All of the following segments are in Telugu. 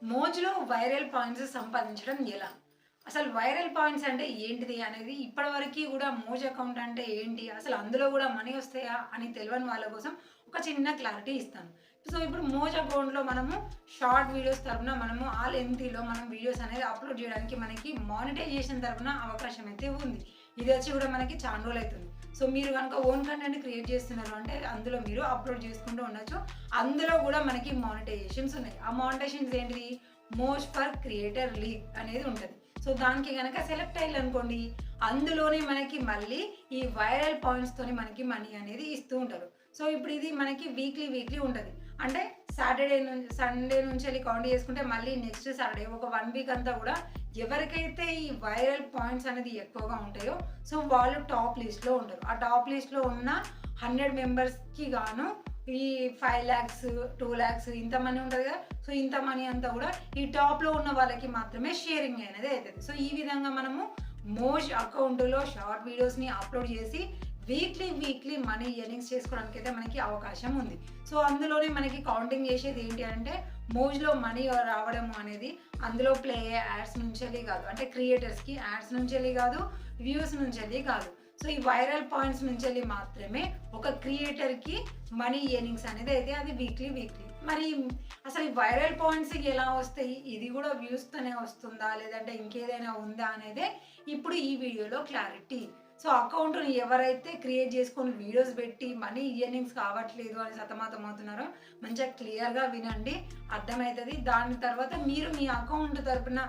మోజ్‌లో వైరల్ పాయింట్స్ సంపాదించడం ఎలా? అసలు వైరల్ పాయింట్స్ అంటే ఏంటిది అనేది ఇప్పటివరకి గూడా మోజ్ అకౌంట్ అంటే ఏంటి? అసలు అందులో గూడా మనీ వస్తాయా? అని తెలవని వాళ్ళ కోసం ఒక చిన్న క్లారిటీ ఇస్తాను. సో, ఇప్పుడు మోజ్ అకౌంట్‌లో మనము షార్ట్ వీడియోస్ తరపున మనము ఆ లెంగ్తీలో మనం వీడియోస్ అనేది అప్‌లోడ్ జేయడానికి మనకి మానిటైజేషన్ తరపున అవకాశం అయితే ఉంది. ఇది వచ్చి గూడా మనకి చానా రోజులైతుంది. సో, మీరు గనుక ఓన్ కంటెంట్ క్రియేట్ చేస్తున్నారు అంటే అందులో మీరు అప్‌లోడ్ చేసుకుంటూ ఉండొచ్చు. అందులో గూడా మనకి మానిటైజేషన్స్ ఉన్నాయి. ఆ మానిటైజేషన్స్ ఏంటిది? మోజ్ ఫర్ క్రియేటర్ లీగ్ అనేది ఉంటది. సో, దానికి గనక సెలెక్ట్ అయ్యారనుకోండి, అందులోనే మనకి మళ్ళీ ఈ వైరల్ పాయింట్స్‌తోని మనకి మనీ అనేది ఇస్తూ ఉంటారు. సో, ఇప్పుడు ఇది మనకి వీక్లీ ఉంటది. అంటే సండే నుంచెల్లి కౌంట్ చేసుకుంటే మళ్ళీ నెక్స్ట్ సాటర్డే ఒక 1 వీక్ అంతా గూడా ఎవరికైతే ఈ వైరల్ పాయింట్స్ అనేది ఎక్కువగా ఉంటాయో, సో, వాళ్ళు టాప్ లిస్ట్‌లో ఉంటారు. ఆ టాప్ లిస్ట్‌లో ఉన్న 100 మెంబర్స్‌కి గాను ఈ 5,00,000, 2,00,000 ఇంత మనీ ఉంటది కదా! సో, ఇంత మనీ అంతా గూడా ఈ టాప్‌లో ఉన్న వాళ్ళకి మాత్రమే షేరింగ్ అనేది అయితది. సో, ఈ విధంగా మనము మోజ్ అకౌంట్‌లో షార్ట్ వీడియోస్‌ని అప్‌లోడ్ చేసి వీక్లీ మనీ ఎర్నింగ్స్ చేసుకోవడానికైతే మనకి అవకాశం ఉంది. సో, అందులోనే మనకి కౌంటింగ్ చేసేది ఏంటి అంటే మోజ్‌లో మనీ రావడం అనేది అందులో ప్లే అయ్యే యాడ్స్ నుంచెల్లి కాదు. అంటే క్రియేటర్స్‌కి యాడ్స్ నుంచెల్లి కాదు, వ్యూస్ నుంచెల్లి కాదు. సో, ఈ వైరల్ పాయింట్స్ నుంచెల్లి మాత్రమే ఒక క్రియేటర్‌కి మనీ ఎర్నింగ్స్ అనేది అయితే అది వీక్లీ. మరి అసలు ఈ వైరల్ పాయింట్స్ ఎలా వస్తాయి? ఇది కూడా వ్యూస్తోనే వస్తుందా? లేదంటే ఇంకేదైనా ఉందా? అనేదే ఇప్పుడు ఈ వీడియోలో క్లారిటీ. సో, అకౌంట్‌ని ఎవరైతే క్రియేట్ చేసుకొని వీడియోస్ పెట్టి మనీ ఎర్నింగ్స్ కావట్లేదు అని సతమతమవుతున్నారో మంచిగా క్లియర్‌గా వినండి. అర్థమైతది. దాని తర్వాత మీరు మీ అకౌంట్ తరపున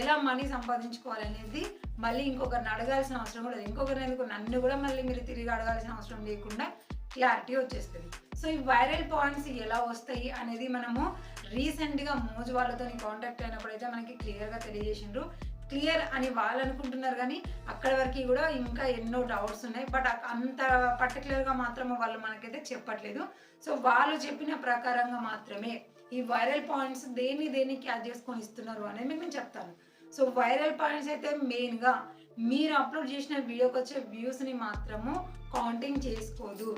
ఎలా మనీ సంపాదించుకోవాలనేది మళ్ళీ ఇంకొకరిని అడగాల్సిన అవసరం కూడా లేదు. ఇంకొకరిని నన్ను కూడా మళ్ళీ మీరు తిరిగి అడగాల్సిన అవసరం లేకుండా క్లారిటీ వచ్చేస్తది. సో, ఈ వైరల్ పాయింట్స్ ఎలా వస్తాయి అనేది మనము రీసెంట్‌గా మోజ్ వాళ్ళతోని కాంటాక్ట్ అయినప్పుడైతే మనకి క్లియర్‌గా తెలియజేసిండ్రు. క్లియర్ అని వాళ్ళు అనుకుంటున్నారు గానీ, అక్కడి వరకి గూడా ఇంకా ఎన్నో డౌట్స్ ఉన్నాయి. బట్ అంత పర్టిక్యులర్‌గా మాత్రం వాళ్ళు మనకైతే చెప్పట్లేదు. సో, వాళ్ళు చెప్పిన ప్రకారంగా మాత్రమే ఈ వైరల్ పాయింట్స్ దేన్ని క్యాచ్ చేసుకొని ఇస్తున్నారు అనేది మీకు నేను చెప్తాను. సో, వైరల్ పాయింట్స్ అయితే మెయిన్‌గా మీరు అప్‌లోడ్ చేసిన వీడియోకొచ్చే వ్యూస్‌ని మాత్రము కౌంటింగ్ చేసుకోదు.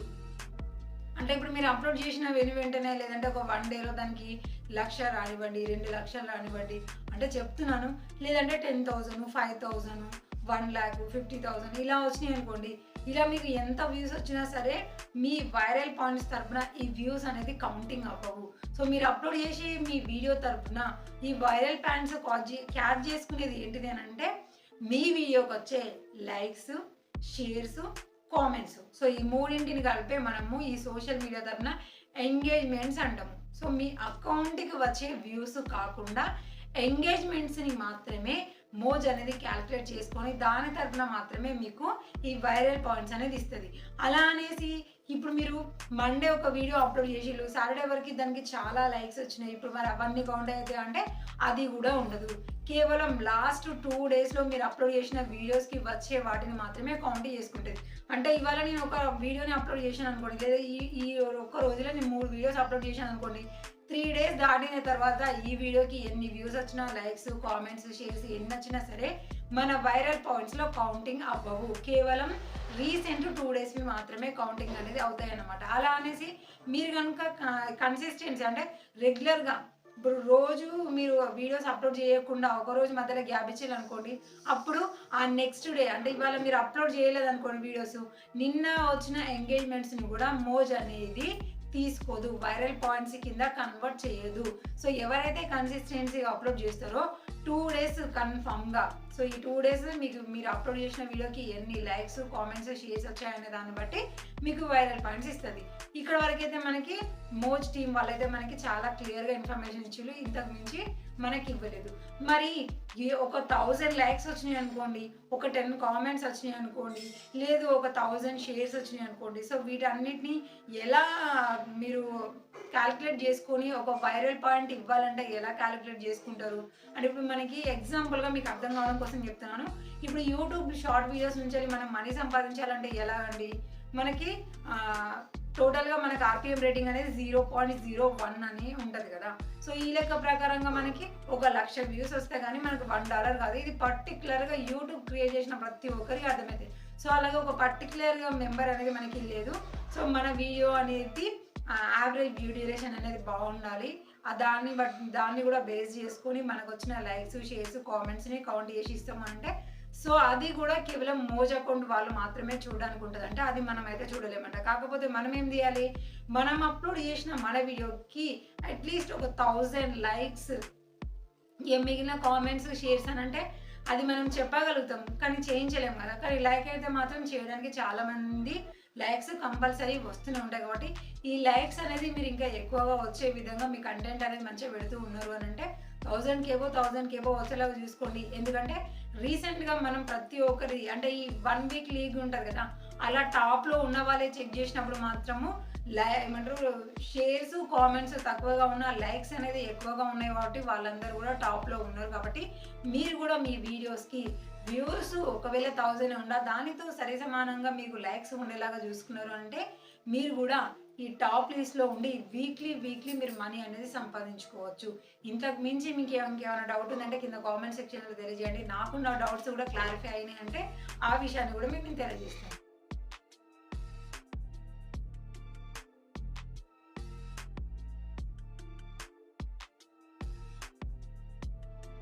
అంటే ఇప్పుడు మీరు అప్‌లోడ్ చేసిన వెంటనే లేదంటే ఒక 1 డేలో దానికి 1,00,000 రానివ్వండి, 2,00,000 రానివ్వండి అంటే చెప్తున్నాను. లేదంటే 10,000, 5,000, 1,00,000, 50,000 ఇలా వచ్చినాయనుకోండి. ఇలా మీకు ఎంత వ్యూస్ వచ్చినా సరే మీ వైరల్ పాయింట్స్ తరపున ఈ వ్యూస్ అనేది కౌంటింగ్ అవ్వవు. సో, మీరు అప్‌లోడ్ చేసి మీ వీడియో తరపున ఈ వైరల్ పాయింట్స్ క్యాచ్ చేసుకునేది ఏంటిది అనంటే మీ వీడియోకొచ్చే లైక్స్, షేర్స్, కామెంట్స్. సో, ఈ మూడింటిని కలిపే మనము ఈ సోషల్ మీడియా తరపున ఎంగేజ్‌మెంట్స్ అంటాము. సో, మీ అకౌంట్‌కి వచ్చే వ్యూస్ కాకుండా ఎంగేజ్‌మెంట్స్‌ని మాత్రమే మోజ్ అనేది క్యాలిక్యులేట్ చేసుకొని దాని తరపున మాత్రమే మీకు ఈ వైరల్ పాయింట్స్ అనేది ఇస్తది. అలా అనేసి ఇప్పుడు మీరు మండే ఒక వీడియో అప్‌లోడ్ చేసిర్రు. సాటర్‌డే వరకి దానికి చాలా లైక్స్ వచ్చినాయి. ఇప్పుడు మరి అవన్నీ కౌంట్ అయితాయా అంటే అది కూడా ఉండదు. కేవలం లాస్ట్ 2 డేస్‌లో మీరు అప్‌లోడ్ చేసిన వీడియోస్‌కి వచ్చే వాటిని మాత్రమే కౌంట్ చేసుకుంటది. అంటే ఇవాళ నేను ఒక వీడియోని అప్‌లోడ్ చేశాననుకోండి, లేదా ఈ ఈ ఒక్క రోజులో నేను 3 వీడియోస్ అప్‌లోడ్ చేశాననుకోండి. 3 డేస్ దాటిన తర్వాత ఈ వీడియోకి ఎన్ని వ్యూస్ వచ్చినా, లైక్స్, కామెంట్స్, షేర్స్ ఎన్నొచ్చినా సరే మన వైరల్ పాయింట్స్‌లో కౌంటింగ్ అవ్వవు. కేవలం రీసెంట్ 2 డేస్‌వి మాత్రమే కౌంటింగ్ అనేది అవుతాయన్నమాట. అలా అనేసి మీరు గనుక కన్సిస్టెన్సీ అంటే రెగ్యులర్‌గా ఇప్పుడు రోజు మీరు వీడియోస్ అప్‌లోడ్ చేయకుండా ఒకరోజు మధ్యలో గ్యాప్ ఇచ్చిర్రనుకోండి, అప్పుడు ఆ నెక్స్ట్ డే అంటే ఇవాళ మీరు అప్‌లోడ్ చేయలేదనుకోండి వీడియోస్, నిన్న వచ్చిన ఎంగేజ్‌మెంట్స్‌ని కూడా మోజ్ అనేది తీసుకోదు. వైరల్ పాయింట్స్ కింద కన్వర్ట్ చేయదు. సో, ఎవరైతే కన్సిస్టెన్సీగా అప్‌లోడ్ చేస్తారో 2 డేస్ కన్ఫర్మ్‌గా. సో, ఈ 2 డేస్ మీరు అప్‌లోడ్ చేసిన వీడియోకి ఎన్ని లైక్స్, కామెంట్స్, షేర్స్ వచ్చాయనే దాన్ని బట్టి మీకు వైరల్ పాయింట్స్ ఇస్తది. ఇక్కడ వరకైతే మనకి మోజ్ టీమ్ వాళ్ళైతే మనకి చాలా క్లియర్‌గా ఇన్ఫర్మేషన్ ఇచ్చిర్రు. ఇంతకు మించి మనకి ఇవ్వలేదు. మరి ఒక 1000 లైక్స్ వచ్చినాయనుకోండి, ఒక 10 కామెంట్స్ వచ్చినాయనుకోండి, లేదు ఒక 1000 షేర్స్ వచ్చినాయనుకోండి. సో, వీటన్నిటిని ఎలా మీరు కాలిక్యులేట్ చేసుకొని ఒక వైరల్ పాయింట్ ఇవ్వాలంటే ఎలా కాలిక్యులేట్ చేసుకుంటారు? అంటే ఇప్పుడు మనకి ఎగ్జాంపుల్‌గా మీకు అర్థం కావడం కోసం చెప్తున్నాను. ఇప్పుడు యూట్యూబ్ షార్ట్ వీడియోస్ నుంచెల్లి మనం మనీ సంపాదించాలంటే ఎలా అండి? మనకి టోటల్‌గా మనకి ఆర్‌పిఎం రేటింగ్ అనేది 0.01 అని ఉంటది కదా! సో, ఈ లెక్క ప్రకారంగా మనకి ఒక 1,00,000 వ్యూస్ వస్తే గానీ మనకు $1 కాదు. ఇది పర్టిక్యులర్‌గా యూట్యూబ్ క్రియేట్ చేసిన ప్రతి ఒక్కరికి అర్థమైతది. సో, అలాగే ఒక పర్టిక్యులర్‌గా మెంబర్ అనేది మనకి లేదు. సో, మన వీడియో అనేది యావరేజ్ వ్యూ డ్యూరేషన్ అనేది బాగుండాలి. దాన్ని కూడా బేస్ చేసుకొని మనకు వచ్చిన లైక్స్, షేర్స్, కామెంట్స్ని కౌంట్ చేసి ఇస్తామంటే సో అది కూడా కేవలం మోజ్ అకౌంట్ వాళ్ళు మాత్రమే చూడడానికి ఉంటుంది. అంటే అది మనం అయితే చూడలేమంట. కాకపోతే మనం ఏం చేయాలి, మనం అప్లోడ్ చేసిన మన వీడియోకి అట్లీస్ట్ ఒక 1000 లైక్స్, మిగిలిన కామెంట్స్, షేర్స్ అని అంటే అది మనం చెప్పగలుగుతాం కానీ చేయించలేము కదా. కానీ లైక్ అయితే మాత్రం చేయడానికి చాలామంది లైక్స్ కంపల్సరీ వస్తూనే ఉంటాయి. కాబట్టి ఈ లైక్స్ అనేది మీరు ఇంకా ఎక్కువగా వచ్చే విధంగా మీ కంటెంట్ అనేది మంచిగా పెడుతూ ఉన్నారు అని అంటే 1000 కేబో వచ్చేలాగా చూసుకోండి. ఎందుకంటే రీసెంట్గా మనం ప్రతి ఒక్కరి అంటే ఈ 1 వీక్ లీగ్ ఉంటుంది కదా, అలా టాప్లో ఉన్న వాళ్ళే చెక్ చేసినప్పుడు మాత్రము ఏమంటారు షేర్స్, కామెంట్స్ తక్కువగా ఉన్న లైక్స్ అనేది ఎక్కువగా ఉన్నాయి. కాబట్టి వాళ్ళందరూ కూడా టాప్లో ఉన్నారు. కాబట్టి మీరు కూడా మీ వీడియోస్కి వ్యూస్ ఒకవేళ 1000 ఉందా దానితో సరి సమానంగా మీకు లైక్స్ ఉండేలాగా చూసుకున్నారు అంటే మీరు కూడా ఈ టాప్ లిస్ట్లో ఉండి వీక్లీ మీరు మనీ అనేది సంపాదించుకోవచ్చు. ఇంతకు మించి మీకు ఇంకేమైనా డౌట్ ఉందంటే కింద కామెంట్ సెక్షన్లో తెలియజేయండి. నాకున్న డౌట్స్ కూడా క్లారిఫై అయినాయి అంటే ఆ విషయాన్ని కూడా మీకు నేను తెలియజేస్తాను.